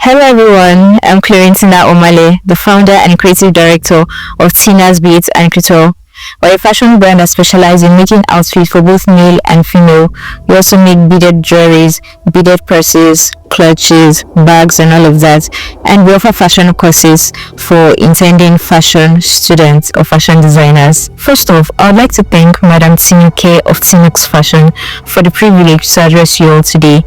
Hello everyone, I'm Clarentina Omale, the founder and creative director of Tina's Beats and Couture. We're a fashion brand that specializes in making outfits for both male and female. We also make beaded jewelries, beaded purses, clutches, bags and all of that. And we offer fashion courses for intending fashion students or fashion designers. First off, I would like to thank Madam Tinuke of Tinux Fashion for the privilege to address you all today.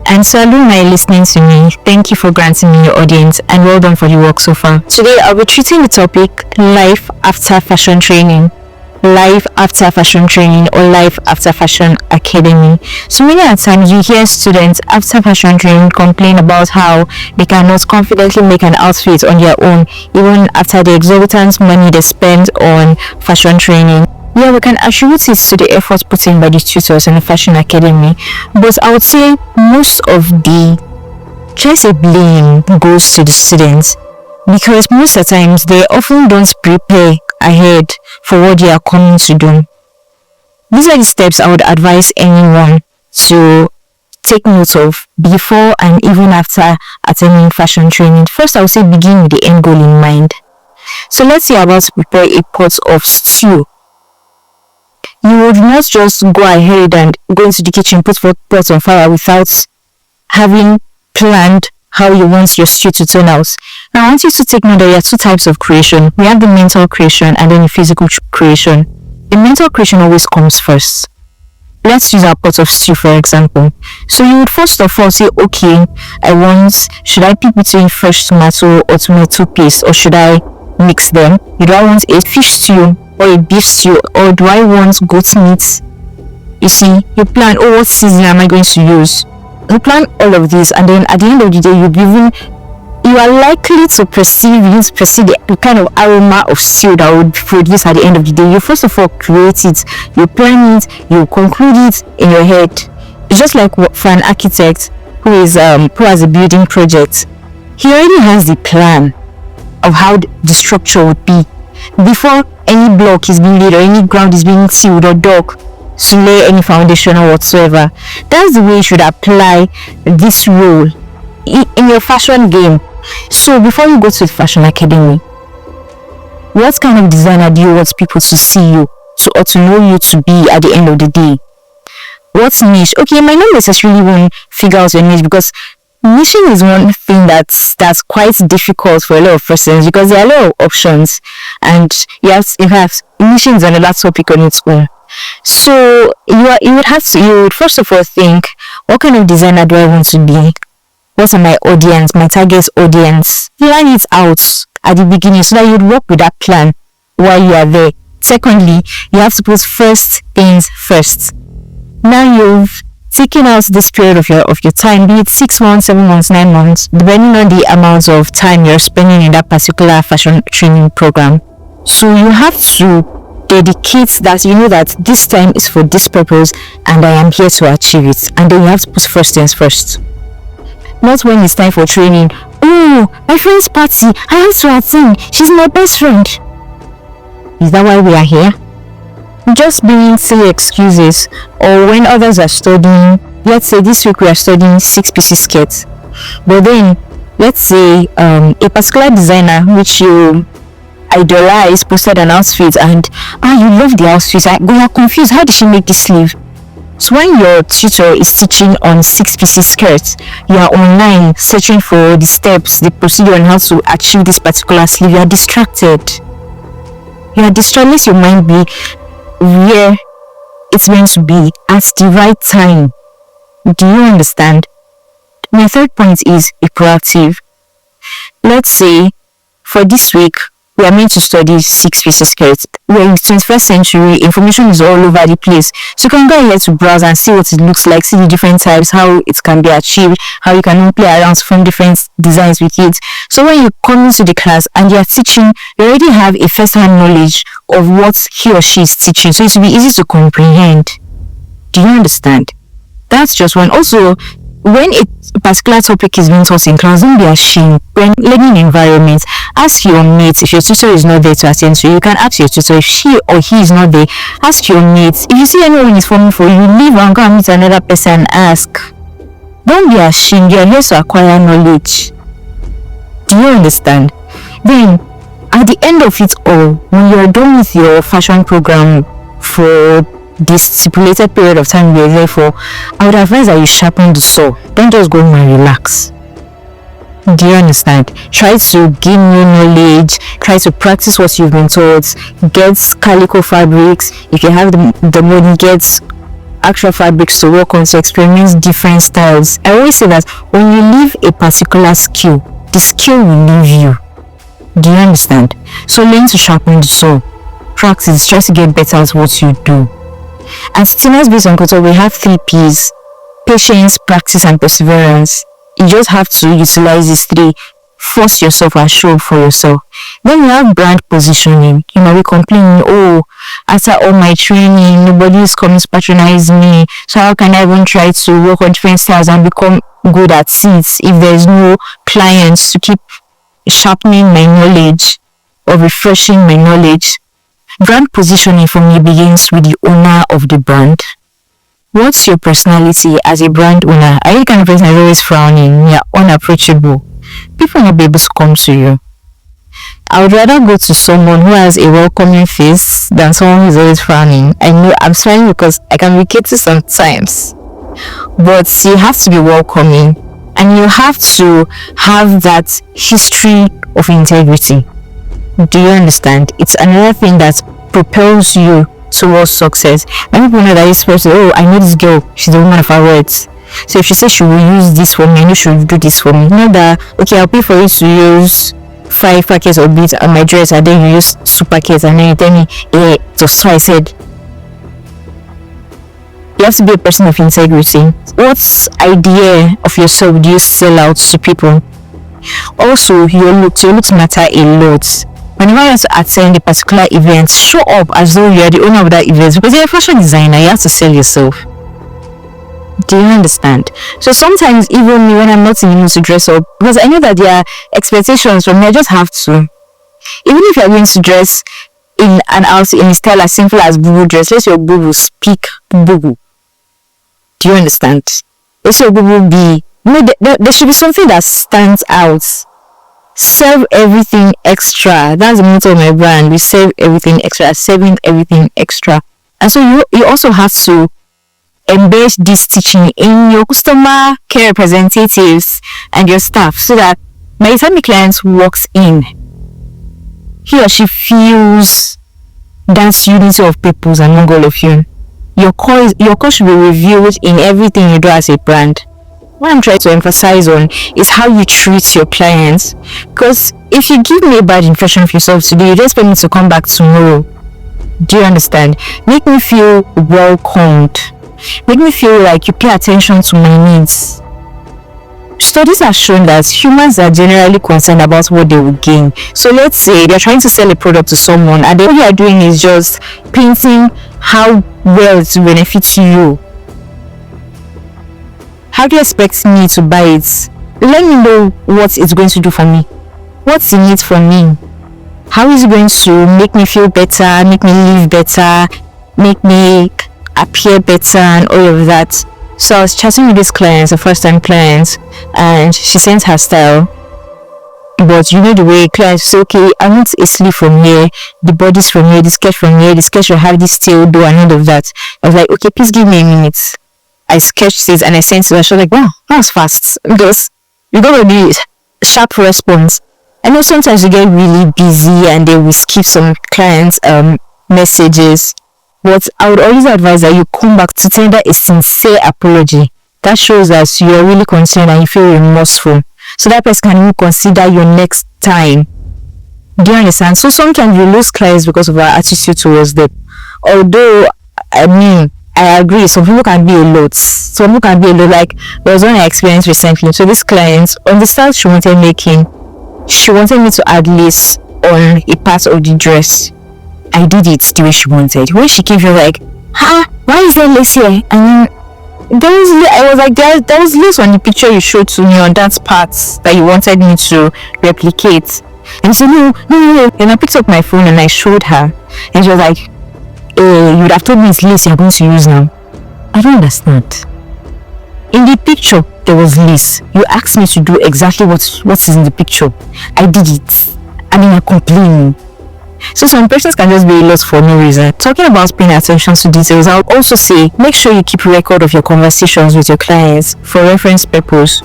And to alumni listening to me, thank you for granting me your audience and well done for the work so far. Today I'll be treating the topic life after fashion training. Life after fashion training or life after fashion academy. So many times you hear students after fashion training complain about how they cannot confidently make an outfit on their own even after the exorbitant money they spend on fashion training. Yeah, we can attribute it to the effort put in by the tutors in the fashion academy, but I would say most of the blame goes to the students, because most of the times they often don't prepare ahead for what they are coming to do. These are the steps I would advise anyone to take note of before and even after attending fashion training. First, I would say begin with the end goal in mind. So let's say you're about to prepare a pot of stew. You would not just go ahead and go into the kitchen, put pot on fire without having planned how you want your stew to turn out. Now, I want you to take note that there are two types of creation. We have the mental creation and then the physical creation. The mental creation always comes first. Let's use our pot of stew for example. So you would first of all say, okay, should I pick between fresh tomato or tomato paste, or should I mix them? Do I want a fish stew or a beef stew, or do I want goat meat? You see, you plan, what season am I going to use? You plan all of this, and then at the end of the day, you are likely to perceive the kind of aroma of stew that would produce at the end of the day. You first of all create it, you plan it, you conclude it in your head. It's just like for an architect who has a building project. He already has the plan of how the structure would be before any block is being laid or any ground is being tilled or dug to lay any foundation or whatsoever. That's the way you should apply this rule in your fashion game. So before you go to the fashion academy, what kind of designer do you want people to see you or to know you to be at the end of the day? What's niche? Okay, you might not necessarily want to figure out your niche, because niching is one thing that's quite difficult for a lot of persons, because there are a lot of options, and you have niching is another topic on its own. So you would first of all think, what kind of designer do I want to be? What's my audience, my target audience? Plan it out at the beginning so that you'd work with that plan while you are there. Secondly, you have to put first things first. Now you've taking out this period of your time, be it 6 months, 7 months, 9 months, depending on the amount of time you're spending in that particular fashion training program. So you have to dedicate that, you know that this time is for this purpose and I am here to achieve it. And then you have to put first things first. Not when it's time for training. Oh, my friend's party, I have to attend. She's my best friend. Is that why we are here? Just being silly excuses. Or when others are studying, let's say this week we are studying 6-piece skirts, but then let's say a particular designer which you idolize posted an outfit and you love the outfit, you are confused, how did she make this sleeve? So when your tutor is teaching on 6-piece skirts, you are online searching for the steps, the procedure on how to achieve this particular sleeve. You are distracted. Unless your mind be where it's meant to be at the right time. Do you understand? My third point is be proactive. Let's say for this week we are meant to study 6-piece skirts. We're in the 21st century, information is all over the place. So you can go ahead to browse and see what it looks like, see the different types, how it can be achieved, how you can play around from different designs with it. So when you come into the class and you are teaching, you already have a first-hand knowledge of what he or she is teaching. So it will be easy to comprehend. Do you understand? That's just one. Also, when a particular topic is being taught in class, don't be ashamed. When learning environment, ask your mates. If your tutor is not there to attend to you, you can ask your tutor. If she or he is not there, ask your mates. If you see anyone is forming for you, leave and go and meet another person and ask. Don't be ashamed. You are here to acquire knowledge. Do you understand? Then, at the end of it all, when you're done with your fashion program for this stipulated period of time you're there for, I would advise that you sharpen the saw. Don't just go home and relax. Do you understand? Try to gain new knowledge, try to practice what you've been taught, get calico fabrics. If you have the money, get actual fabrics to work on, to experiment different styles. I always say that when you leave a particular skill, the skill will leave you. Do you understand? So learn to sharpen the saw. Practice, try to get better at what you do. At Tina's Beads and Couture, we have 3 P's: patience, practice, and perseverance. You just have to utilize these 3. Force yourself and show up for yourself. Then we have brand positioning. You know, we complain, oh, after all my training, nobody is coming to patronize me. So how can I even try to work on different styles and become good at it if there's no clients to keep sharpening my knowledge or refreshing my knowledge? Brand positioning for me begins with the owner of the brand. What's your personality as a brand owner? Are you the kind of person who's always frowning? You're unapproachable. People will not be able to come to you. I would rather go to someone who has a welcoming face than someone who's always frowning. I know I'm smiling because I can be catty sometimes. But you have to be welcoming, and you have to have that history of integrity. Do you understand? It's another thing that propels you towards success. Many people know that this person, oh, I know this girl, she's the woman of her words. So if she says she will use this for me, I know she will do this for me. Not that, okay, I'll pay for you to use 5 packets of beads on my dress, and then you use 2 packets, and then you tell me, yeah, so I said. You have to be a person of integrity. What idea of yourself do you sell out to people? Also, your looks matter a lot. Whenever you have to attend a particular event, show up as though you are the owner of that event, because you're a fashion designer. You have to sell yourself. Do you understand? So sometimes even me, when I'm not in the mood to dress up, because I know that there are expectations from me, I just have to. Even if you're going to dress in an outfit in a style as simple as boo dress, let your boo speak boo. Do you understand? Let your boo be. There should be something that stands out. Serve everything extra. That's the motto of my brand. We serve everything extra, serving everything extra. And so you also have to embed this teaching in your customer care representatives and your staff, so that by the time the client walks in, he or she feels that unity of purpose among all of you. Your core should be revealed in everything you do as a brand. What I'm trying to emphasize on is how you treat your clients. Because if you give me a bad impression of yourself today, you just expect me to come back tomorrow. Do you understand? Make me feel welcomed. Make me feel like you pay attention to my needs. Studies have shown that humans are generally concerned about what they will gain. So let's say they're trying to sell a product to someone, and what you are doing is just painting how well it will benefit you. How do you expect me to buy it? Let me know what it's going to do for me. What's in it for me? How is it going to make me feel better, make me live better, make me appear better, and all of that? So I was chatting with this client, a first-time client, and she sent her style. But you know the way clients say, okay, I want a sleeve from here, the bodice from here, the skirt from here, the skirt should have this tail do and all of that. I was like, okay, please give me a minute. I sketched it and I sent it to her. She was like, wow, that was fast. Because you got a really sharp response. I know sometimes you get really busy and they will skip some clients' messages. But I would always advise that you come back to tender a sincere apology. That shows that you are really concerned and you feel remorseful. So that person can even consider your next time. Do you understand? So sometimes you lose clients because of our attitude towards them. Although, I agree, some people can be a lot. Some people can be a lot. Like, there was one I experienced recently. So this client, on the style she wanted making, she wanted me to add lace on a part of the dress. I did it the way she wanted. When she came, she was like, why is there lace here? And I was like, there was lace on the picture you showed to me on that part that you wanted me to replicate. And she said, no. And I picked up my phone and I showed her. And she was like, you would have told me it's lace you're going to use now. I don't understand. In the picture, there was lace. You asked me to do exactly what is in the picture. I did it. I mean, you're complaining. So some persons can just be lost for no reason. Talking about paying attention to details, I'll also say make sure you keep record of your conversations with your clients for reference purpose.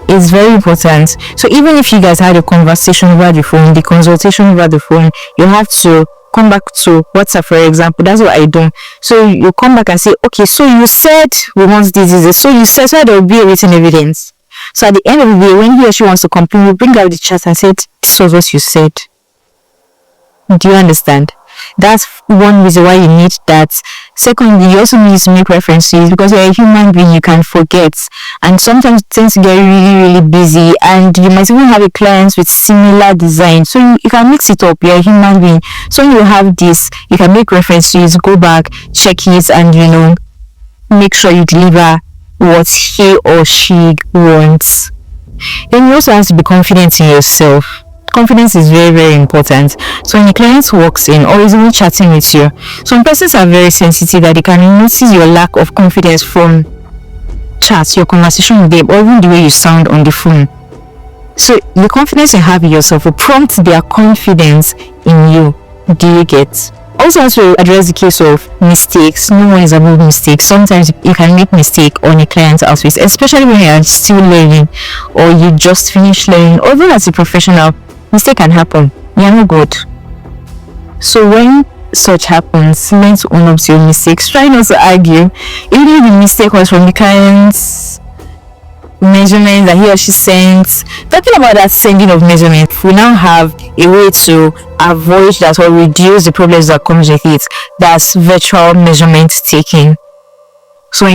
It's very important. So even if you guys had a conversation over the phone, the consultation over the phone, you have to come back to WhatsApp, for example. That's what I do. So you come back and say, okay, so you said we want this. So you said, so there will be a written evidence. So at the end of the day, when he or she wants to complain, we bring out the chat and say, this was what you said. Do you understand? That's one reason why you need that. Secondly, you also need to make references because you're a human being, you can forget. And sometimes things get really busy, and you might even have a client with similar design. So you can mix it up. You're a human being. So when you have this, you can make references, go back, check it, and make sure you deliver what he or she wants. Then you also have to be confident in yourself. Confidence is very, very important. So when a client walks in or is even chatting with you, some persons are very sensitive that they can notice your lack of confidence from chats, your conversation with them, or even the way you sound on the phone. So the confidence you have in yourself will prompt their confidence in you. Do you get? Also have to address the case of mistakes. No one is above mistakes. Sometimes you can make mistake on a client's outfit, especially when you are still learning or you just finished learning. Although as a professional, mistake can happen. You're not good. So when such happens, learn to own up to your mistakes. Try not to argue. Even if the mistake was from the client's measurements that he or she sent. Talking about that sending of measurements, we now have a way to avoid that or reduce the problems that comes with it. That's virtual measurement taking. So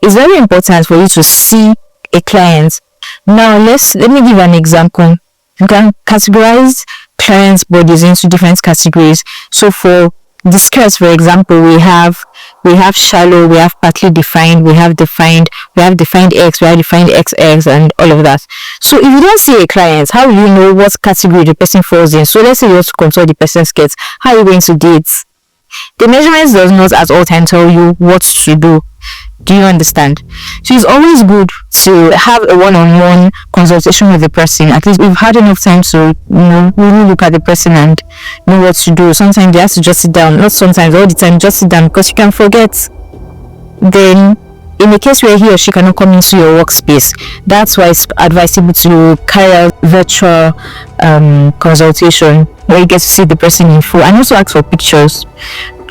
it's very important for you to see a client. Now let me give an example. You can categorize clients' bodies into different categories. So for the skirts, for example, we have shallow, we have partly defined, we have defined X, we have defined XX, and all of that. So if you don't see a client, how will you know what category the person falls in? So let's say you want to control the person's skirts. How are you going to do it? The measurements does not at all time tell you what to do. Do you understand? So it's always good to have a one-on-one consultation with the person. At least we've had enough time to really look at the person and know what to do. Sometimes they have to just sit down. Not sometimes, all the time, just sit down because you can forget. Then in a case where he or she cannot come into your workspace, that's why it's advisable to carry out virtual consultation where you get to see the person in full, and also ask for pictures.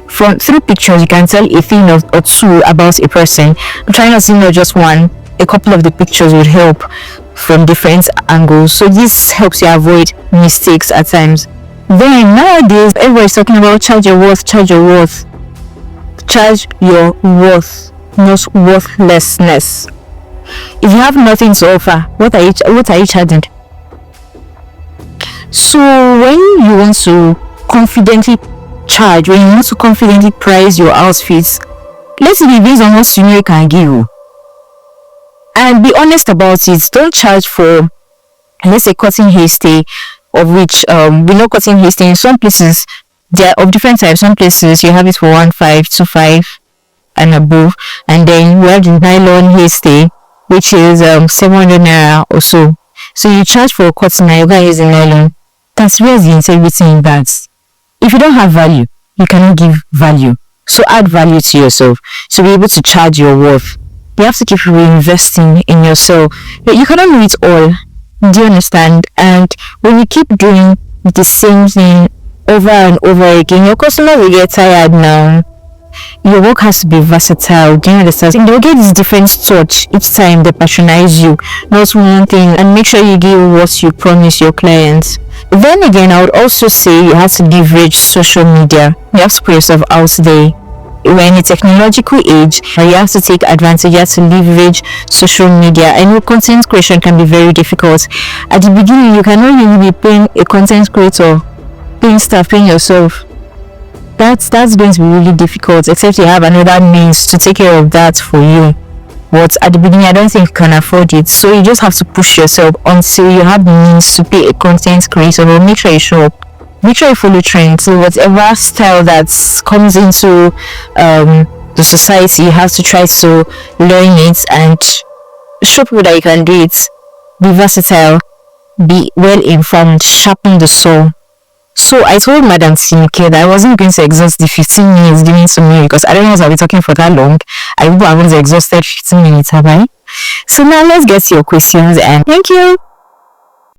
Through pictures, you can tell a thing or two about a person. I'm trying to see not just one. A couple of the pictures would help from different angles. So this helps you avoid mistakes at times. Then nowadays, everybody's talking about charge your worth. Charge your worth, not worthlessness. If you have nothing to offer, what are you charging? So when you want to confidently charge, when you want to confidently price your outfits, let's be based on what you know you can give, and be honest about it. Don't charge for, let's say, cutting hairstay, of which we know cutting hairstay in some places they are of different types. Some places you have it for 1,525 and above, and then we have the nylon hairstay, which is 700 naira or so. So you charge for cutting and you're going to use the nylon. That's where the integrity in that. If you don't have value, you cannot give value. So add value to yourself to be able to charge your worth. You have to keep reinvesting in yourself. But you cannot do it all. Do you understand? And when you keep doing the same thing over and over again, your customer will get tired now. Your work has to be versatile. Do you understand? They'll get this different touch each time they patronize you. Not one thing. And make sure you give what you promise your clients. Then again, I would also say you have to leverage social media. You have to put yourself out there. We're in a technological age, you have to take advantage. You have to leverage social media. I know content creation can be very difficult. At the beginning, you cannot really be paying a content creator, paying yourself. That's going to be really difficult, except you have another means to take care of that for you. But at the beginning, I don't think you can afford it. So you just have to push yourself until you have the means to pay a content creator. But make sure you show up. Make sure you follow trends. So whatever style that comes into the society, you have to try to learn it and show people that you can do it. Be versatile, be well informed, sharpen the soul. So I told Madam Tinike that I wasn't going to exhaust the 15 minutes given to me because I don't know if I'll be talking for that long. I hope I haven't exhausted 15 minutes, have I? So now let's get to your questions and thank you.